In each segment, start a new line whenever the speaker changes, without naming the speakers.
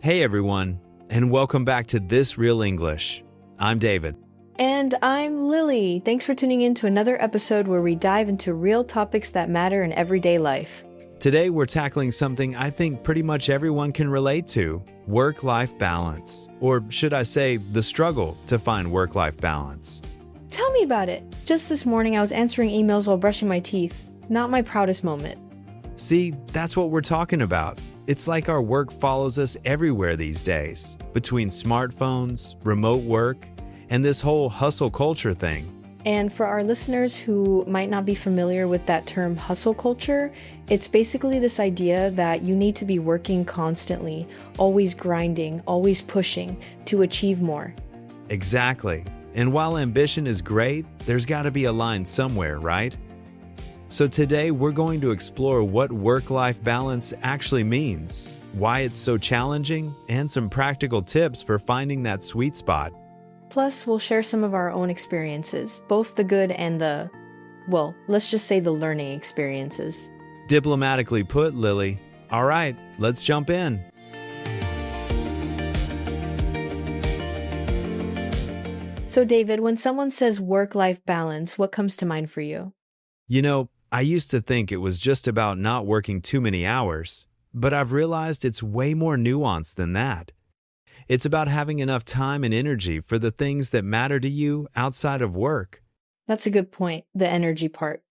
Hey everyone, and welcome back to This Real English. I'm David.
And I'm Lily. Thanks for tuning in to another episode where we dive into real topics that matter in everyday life.
Today we're tackling something I think pretty much everyone can relate to, work-life balance. Or should I say, the struggle to find work-life balance.
Tell me about it. Just this morning I was answering emails while brushing my teeth. Not my proudest moment.
See, that's what we're talking about. It's like our work follows us everywhere these days, between smartphones, remote work, and this whole hustle culture thing.
And for our listeners who might not be familiar with that term hustle culture, it's basically this idea that you need to be working constantly, always grinding, always pushing to achieve more.
Exactly. And while ambition is great, there's got to be a line somewhere, right? So today we're going to explore what work-life balance actually means, why it's so challenging, and some practical tips for finding that sweet spot.
Plus, we'll share some of our own experiences, both the good and let's just say the learning experiences.
Diplomatically put, Lily. All right, let's jump in.
So David, when someone says work-life balance, what comes to mind for you?
You know, I used to think it was just about not working too many hours, but I've realized it's way more nuanced than that. It's about having enough time and energy for the things that matter to you outside of work.
That's a good point, the energy part.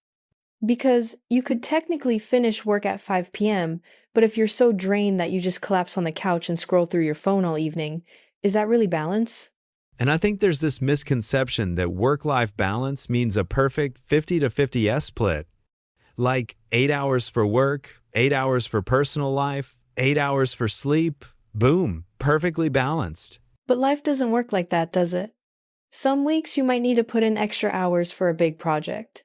Because you could technically finish work at 5 p.m., but if you're so drained that you just collapse on the couch and scroll through your phone all evening, is that really balance?
And I think there's this misconception that work-life balance means a perfect 50-50 split. Like 8 hours for work, 8 hours for personal life, 8 hours for sleep. Boom, perfectly balanced.
But life doesn't work like that, does it? Some weeks you might need to put in extra hours for a big project.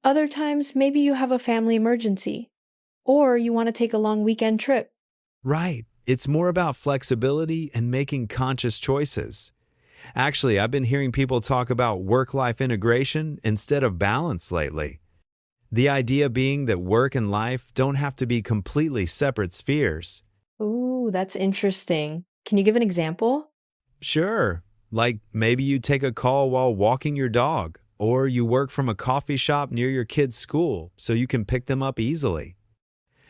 Other times, maybe you have a family emergency. Or you want to take a long weekend trip.
Right, it's more about flexibility and making conscious choices. Actually, I've been hearing people talk about work-life integration instead of balance lately. The idea being that work and life don't have to be completely separate spheres.
Ooh, that's interesting. Can you give an example?
Sure, like maybe you take a call while walking your dog, or you work from a coffee shop near your kid's school so you can pick them up easily.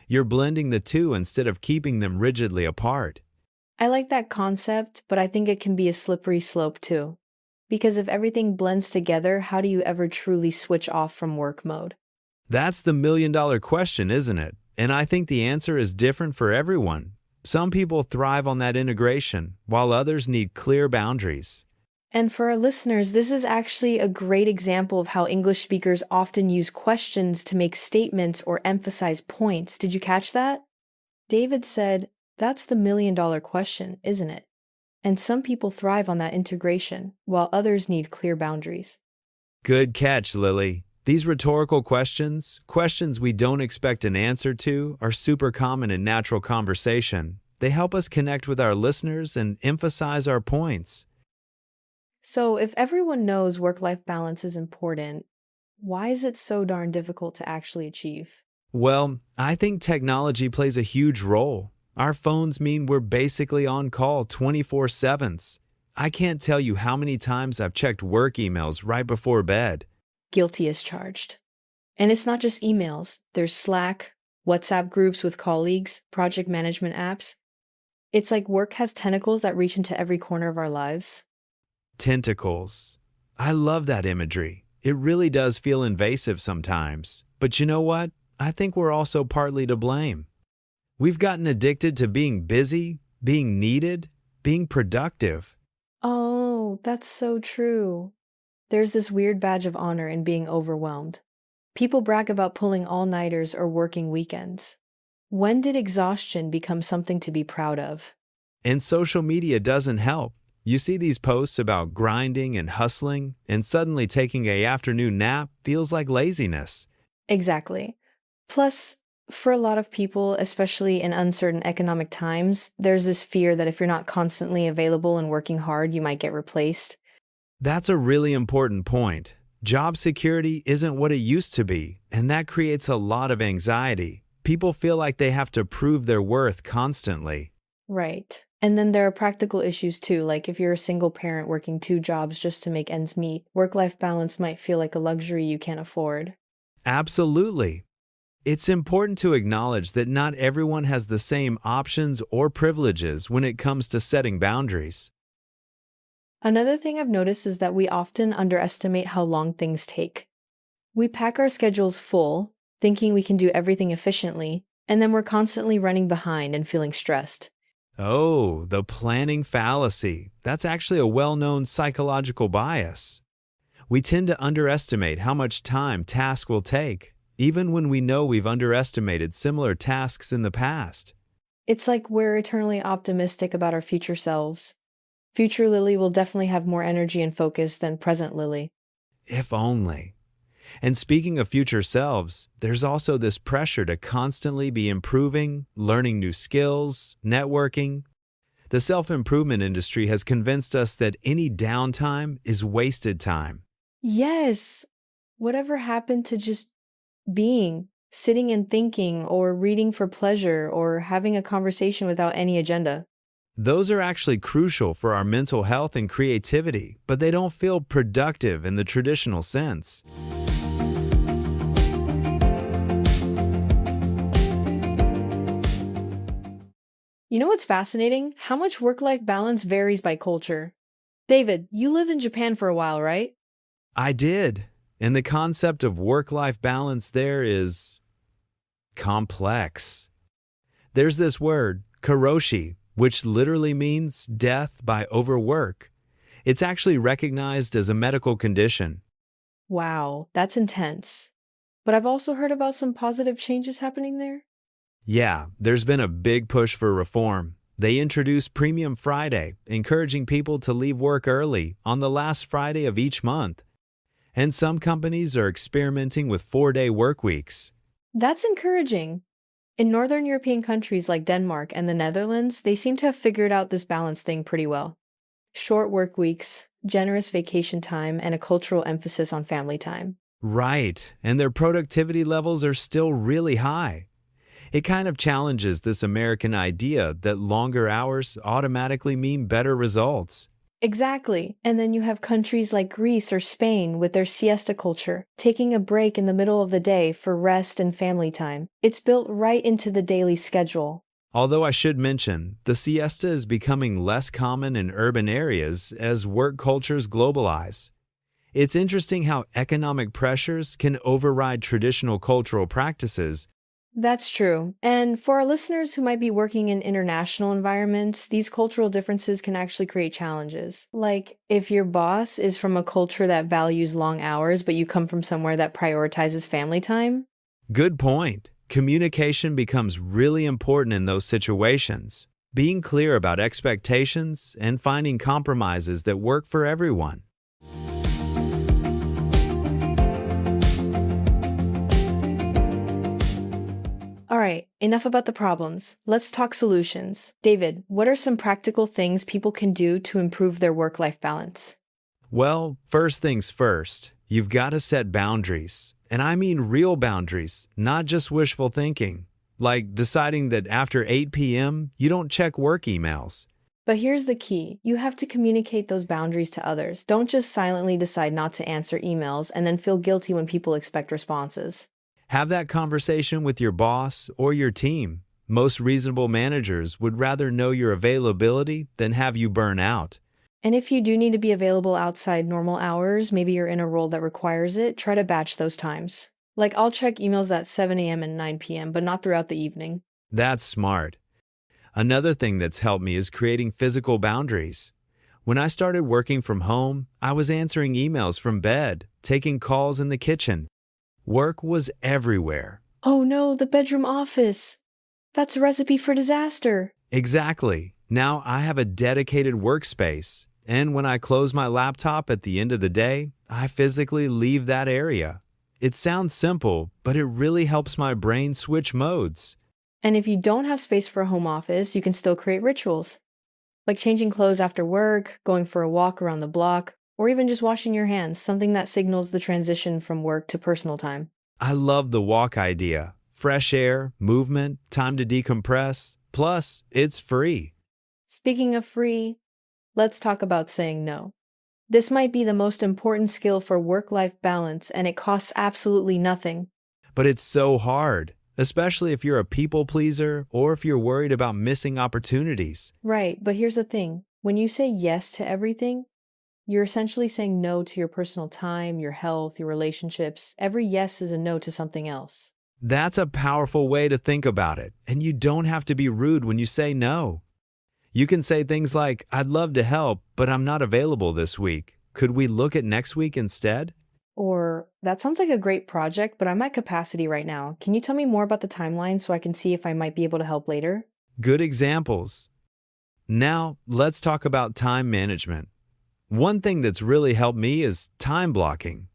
You're blending the two instead of keeping them rigidly apart.
I like that concept, but I think it can be a slippery slope too. Because if everything blends together, how do you ever truly switch off from work mode?
That's the million-dollar question, isn't it? And I think the answer is different for everyone. Some people thrive on that integration, while others need clear boundaries.
And for our listeners, this is actually a great example of how English speakers often use questions to make statements or emphasize points. Did you catch that? David said, "That's the million-dollar question, isn't it?" And some people thrive on that integration, while others need clear boundaries.
Good catch, Lily. These rhetorical questions we don't expect an answer to, are super common in natural conversation. They help us connect with our listeners and emphasize our points.
So if everyone knows work-life balance is important, why is it so darn difficult to actually achieve?
Well, I think technology plays a huge role. Our phones mean we're basically on call 24/7. I can't tell you how many times I've checked work emails right before bed.
Guilty as charged. And it's not just emails. There's Slack, WhatsApp groups with colleagues, project management apps. It's like work has tentacles that reach into every corner of our lives.
Tentacles. I love that imagery. It really does feel invasive sometimes. But you know what? I think we're also partly to blame. We've gotten addicted to being busy, being needed, being productive.
Oh, that's so true. There's this weird badge of honor in being overwhelmed. People brag about pulling all-nighters or working weekends. When did exhaustion become something to be proud of?
And social media doesn't help. You see these posts about grinding and hustling, and suddenly taking an afternoon nap feels like laziness.
Exactly. Plus, for a lot of people, especially in uncertain economic times, there's this fear that if you're not constantly available and working hard, you might get replaced.
That's a really important point. Job security isn't what it used to be, and that creates a lot of anxiety. People feel like they have to prove their worth constantly.
Right. And then there are practical issues too, like if you're a single parent working two jobs just to make ends meet, work life balance might feel like a luxury you can't afford.
Absolutely. It's important to acknowledge that not everyone has the same options or privileges when it comes to setting boundaries.
Another thing I've noticed is that we often underestimate how long things take. We pack our schedules full, thinking we can do everything efficiently, and then we're constantly running behind and feeling stressed.
Oh, the planning fallacy. That's actually a well-known psychological bias. We tend to underestimate how much time tasks will take, even when we know we've underestimated similar tasks in the past.
It's like we're eternally optimistic about our future selves. Future Lily will definitely have more energy and focus than present Lily.
If only. And speaking of future selves, there's also this pressure to constantly be improving, learning new skills, networking. The self-improvement industry has convinced us that any downtime is wasted time.
Yes! Whatever happened to just being, sitting and thinking, or reading for pleasure, or having a conversation without any agenda?
Those are actually crucial for our mental health and creativity, but they don't feel productive in the traditional sense.
You know what's fascinating? How much work life balance varies by culture. David, you lived in Japan for a while, right?
I did, and the concept of work-life balance there is complex. There's this word, karoshi, which literally means death by overwork. It's actually recognized as a medical condition.
Wow, that's intense. But I've also heard about some positive changes happening there.
Yeah, there's been a big push for reform. They introduced Premium Friday, encouraging people to leave work early on the last Friday of each month. And some companies are experimenting with 4-day work weeks.
That's encouraging. In Northern European countries like Denmark and the Netherlands, they seem to have figured out this balance thing pretty well. Short work weeks, generous vacation time, and a cultural emphasis on family time.
Right, and their productivity levels are still really high. It kind of challenges this American idea that longer hours automatically mean better results.
Exactly. And then you have countries like Greece or Spain with their siesta culture, taking a break in the middle of the day for rest and family time. It's built right into the daily schedule.
Although I should mention, the siesta is becoming less common in urban areas as work cultures globalize. It's interesting how economic pressures can override traditional cultural practices.
That's true. And for our listeners who might be working in international environments, these cultural differences can actually create challenges. Like if your boss is from a culture that values long hours, but you come from somewhere that prioritizes family time.
Good point. Communication becomes really important in those situations. Being clear about expectations and finding compromises that work for everyone.
All right, enough about the problems. Let's talk solutions. David, what are some practical things people can do to improve their work-life balance?
Well, first things first, you've got to set boundaries. And I mean real boundaries, not just wishful thinking. Like deciding that after 8 p.m., you don't check work emails.
But here's the key. You have to communicate those boundaries to others. Don't just silently decide not to answer emails and then feel guilty when people expect responses.
Have that conversation with your boss or your team. Most reasonable managers would rather know your availability than have you burn out.
And if you do need to be available outside normal hours, maybe you're in a role that requires it, try to batch those times. Like I'll check emails at 7 a.m. and 9 p.m., but not throughout the evening.
That's smart. Another thing that's helped me is creating physical boundaries. When I started working from home, I was answering emails from bed, taking calls in the kitchen. Work was everywhere.
Oh no, the bedroom office. That's a recipe for disaster.
Exactly. Now I have a dedicated workspace, and when I close my laptop at the end of the day, I physically leave that area. It sounds simple, but it really helps my brain switch modes.
And if you don't have space for a home office, you can still create rituals. Like changing clothes after work, going for a walk around the block, or even just washing your hands, something that signals the transition from work to personal time.
I love the walk idea. Fresh air, movement, time to decompress. Plus, it's free.
Speaking of free, let's talk about saying no. This might be the most important skill for work-life balance, and it costs absolutely nothing.
But it's so hard, especially if you're a people pleaser or if you're worried about missing opportunities.
Right, but here's the thing. When you say yes to everything, you're essentially saying no to your personal time, your health, your relationships. Every yes is a no to something else.
That's a powerful way to think about it, and you don't have to be rude when you say no. You can say things like, I'd love to help, but I'm not available this week. Could we look at next week instead?
Or, that sounds like a great project, but I'm at capacity right now. Can you tell me more about the timeline so I can see if I might be able to help later?
Good examples. Now, let's talk about time management. One thing that's really helped me is time blocking.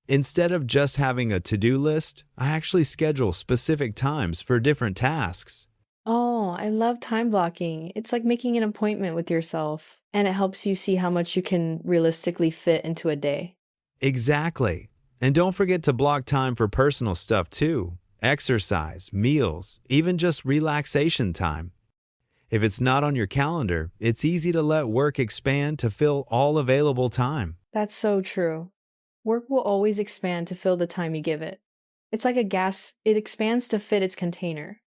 Instead of just having a to-do list, I actually schedule specific times for different tasks.
Oh, I love time blocking. It's like making an appointment with yourself, and it helps you see how much you can realistically fit into a day.
Exactly. And don't forget to block time for personal stuff too. Exercise, meals, even just relaxation time. If it's not on your calendar, it's easy to let work expand to fill all available time.
That's so true. Work will always expand to fill the time you give it. It's like a gas, it expands to fit its container.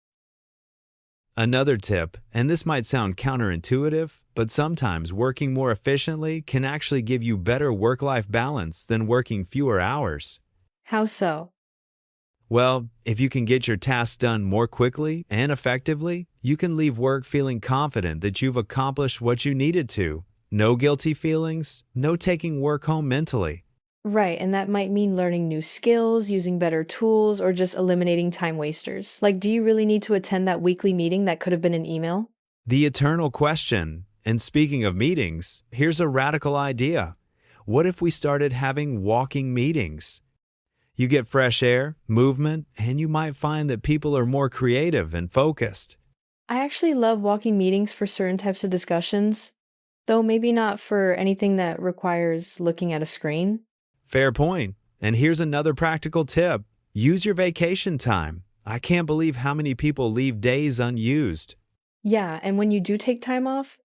Another tip, and this might sound counterintuitive, but sometimes working more efficiently can actually give you better work-life balance than working fewer hours.
How so?
Well, if you can get your tasks done more quickly and effectively, you can leave work feeling confident that you've accomplished what you needed to. No guilty feelings, no taking work home mentally.
Right, and that might mean learning new skills, using better tools, or just eliminating time wasters. Like, do you really need to attend that weekly meeting that could have been an email?
The eternal question. And speaking of meetings, here's a radical idea. What if we started having walking meetings? You get fresh air, movement, and you might find that people are more creative and focused.
I actually love walking meetings for certain types of discussions, though maybe not for anything that requires looking at a screen.
Fair point. And here's another practical tip. Use your vacation time. I can't believe how many people leave days unused.
Yeah, and when you do take time off,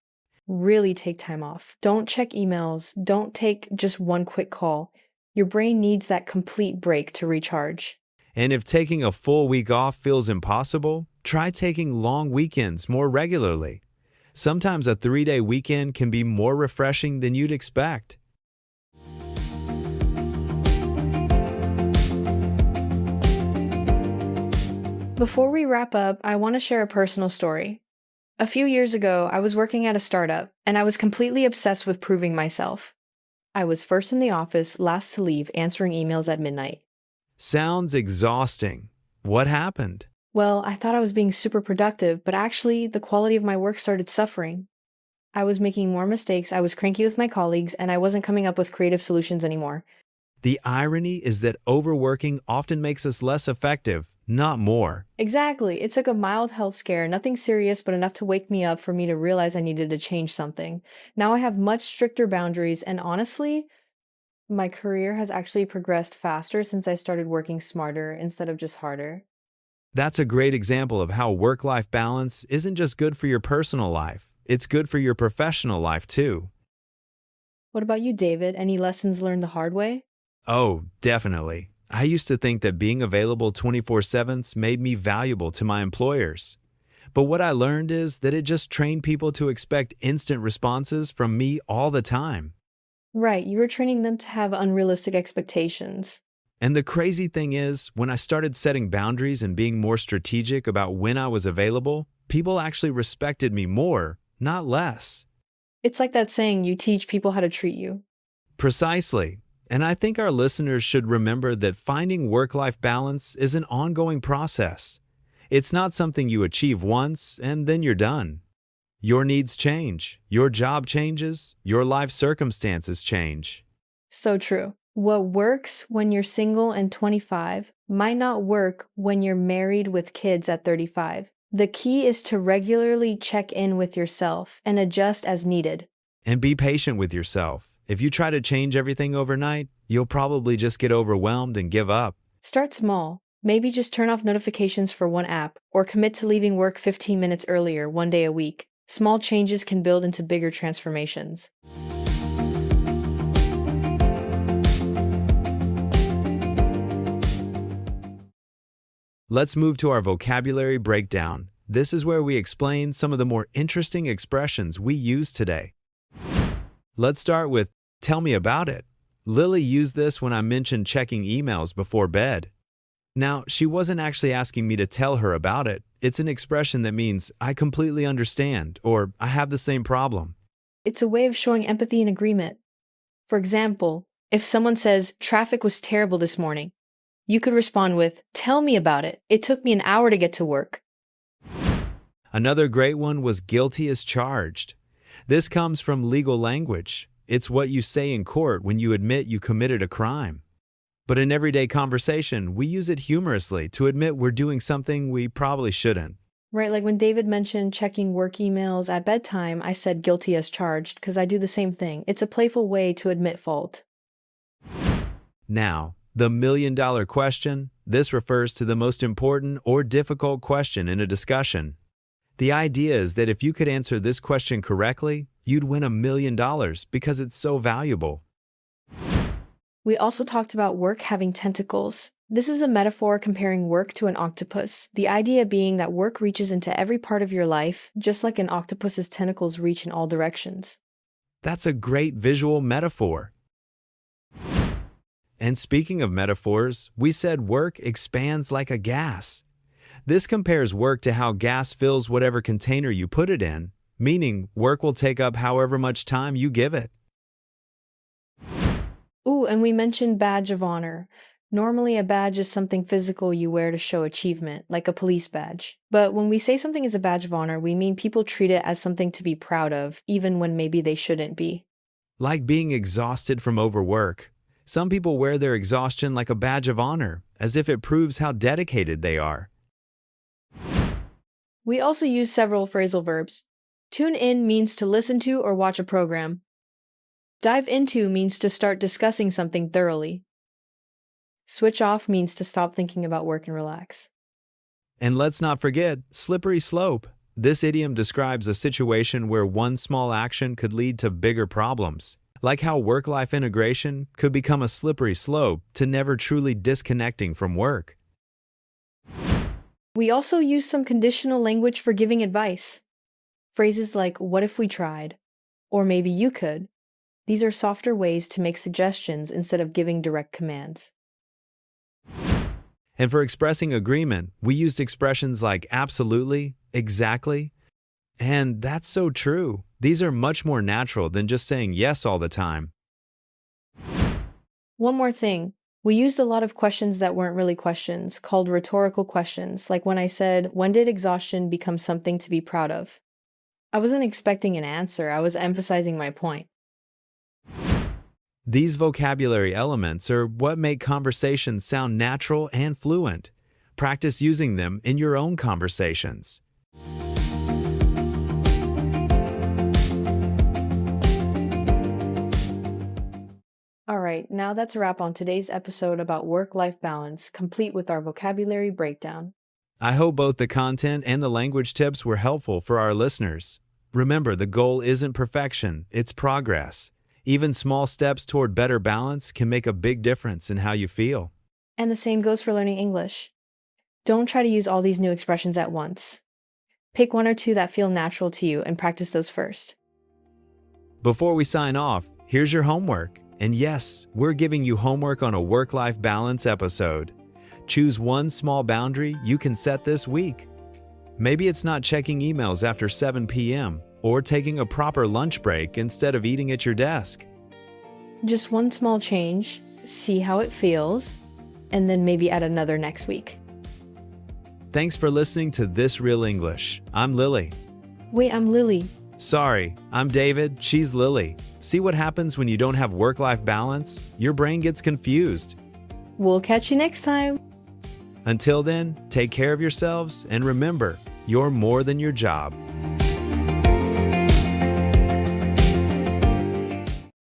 really take time off. Don't check emails, don't take just one quick call. Your brain needs that complete break to recharge.
And if taking a full week off feels impossible, try taking long weekends more regularly. Sometimes a 3-day weekend can be more refreshing than you'd expect.
Before we wrap up, I want to share a personal story. A few years ago, I was working at a startup, and I was completely obsessed with proving myself. I was first in the office, last to leave, answering emails at midnight.
Sounds exhausting. What happened?
Well, I thought I was being super productive, but actually, the quality of my work started suffering. I was making more mistakes, I was cranky with my colleagues, and I wasn't coming up with creative solutions anymore.
The irony is that overworking often makes us less effective, not more.
Exactly. It took a mild health scare, nothing serious, but enough to wake me up for me to realize I needed to change something. Now I have much stricter boundaries, and honestly, my career has actually progressed faster since I started working smarter instead of just harder.
That's a great example of how work-life balance isn't just good for your personal life, it's good for your professional life too.
What about you, David? Any lessons learned the hard way?
Oh, definitely. I used to think that being available 24/7 made me valuable to my employers. But what I learned is that it just trained people to expect instant responses from me all the time.
Right, you were training them to have unrealistic expectations.
And the crazy thing is, when I started setting boundaries and being more strategic about when I was available, people actually respected me more, not less.
It's like that saying, you teach people how to treat you.
Precisely. And I think our listeners should remember that finding work-life balance is an ongoing process. It's not something you achieve once and then you're done. Your needs change, your job changes, your life circumstances change.
So true. What works when you're single and 25 might not work when you're married with kids at 35. The key is to regularly check in with yourself and adjust as needed.
And be patient with yourself. If you try to change everything overnight, you'll probably just get overwhelmed and give up.
Start small. Maybe just turn off notifications for one app or commit to leaving work 15 minutes earlier 1 day a week. Small changes can build into bigger transformations.
Let's move to our vocabulary breakdown. This is where we explain some of the more interesting expressions we use today. Let's start with tell me about it. Lily used this when I mentioned checking emails before bed. Now, she wasn't actually asking me to tell her about it. It's an expression that means I completely understand or I have the same problem.
It's a way of showing empathy and agreement. For example, if someone says, traffic was terrible this morning, you could respond with, tell me about it. It took me an hour to get to work.
Another great one was guilty as charged. This comes from legal language. It's what you say in court when you admit you committed a crime. But in everyday conversation, we use it humorously to admit we're doing something we probably shouldn't.
Right, like when David mentioned checking work emails at bedtime, I said guilty as charged because I do the same thing. It's a playful way to admit fault.
Now, the million-dollar question. This refers to the most important or difficult question in a discussion. The idea is that if you could answer this question correctly, you'd win $1 million because it's so valuable.
We also talked about work having tentacles. This is a metaphor comparing work to an octopus, the idea being that work reaches into every part of your life, just like an octopus's tentacles reach in all directions.
That's a great visual metaphor. And speaking of metaphors, we said work expands like a gas. This compares work to how gas fills whatever container you put it in, meaning work will take up however much time you give it.
Ooh, and we mentioned badge of honor. Normally, a badge is something physical you wear to show achievement, like a police badge. But when we say something is a badge of honor, we mean people treat it as something to be proud of, even when maybe they shouldn't be.
Like being exhausted from overwork. Some people wear their exhaustion like a badge of honor, as if it proves how dedicated they are.
We also use several phrasal verbs. Tune in means to listen to or watch a program. Dive into means to start discussing something thoroughly. Switch off means to stop thinking about work and relax.
And let's not forget slippery slope. This idiom describes a situation where one small action could lead to bigger problems, like how work-life integration could become a slippery slope to never truly disconnecting from work.
We also use some conditional language for giving advice. Phrases like, what if we tried? Or maybe you could. These are softer ways to make suggestions instead of giving direct commands.
And for expressing agreement, we used expressions like absolutely, exactly, and that's so true. These are much more natural than just saying yes all the time.
One more thing. We used a lot of questions that weren't really questions, called rhetorical questions, like when I said, when did exhaustion become something to be proud of? I wasn't expecting an answer, I was emphasizing my point.
These vocabulary elements are what make conversations sound natural and fluent. Practice using them in your own conversations.
Alright, now that's a wrap on today's episode about work-life balance, complete with our vocabulary breakdown.
I hope both the content and the language tips were helpful for our listeners. Remember, the goal isn't perfection, it's progress. Even small steps toward better balance can make a big difference in how you feel.
And the same goes for learning English. Don't try to use all these new expressions at once. Pick one or two that feel natural to you and practice those first.
Before we sign off, here's your homework. And yes, we're giving you homework on a work-life balance episode. Choose one small boundary you can set this week. Maybe it's not checking emails after 7 p.m. or taking a proper lunch break instead of eating at your desk.
Just one small change, see how it feels, and then maybe add another next week.
Thanks for listening to This Real English. I'm Lily.
Wait, I'm Lily.
Sorry, I'm David. She's Lily. See what happens when you don't have work-life balance? Your brain gets confused.
We'll catch you next time.
Until then, take care of yourselves and remember, you're more than your job.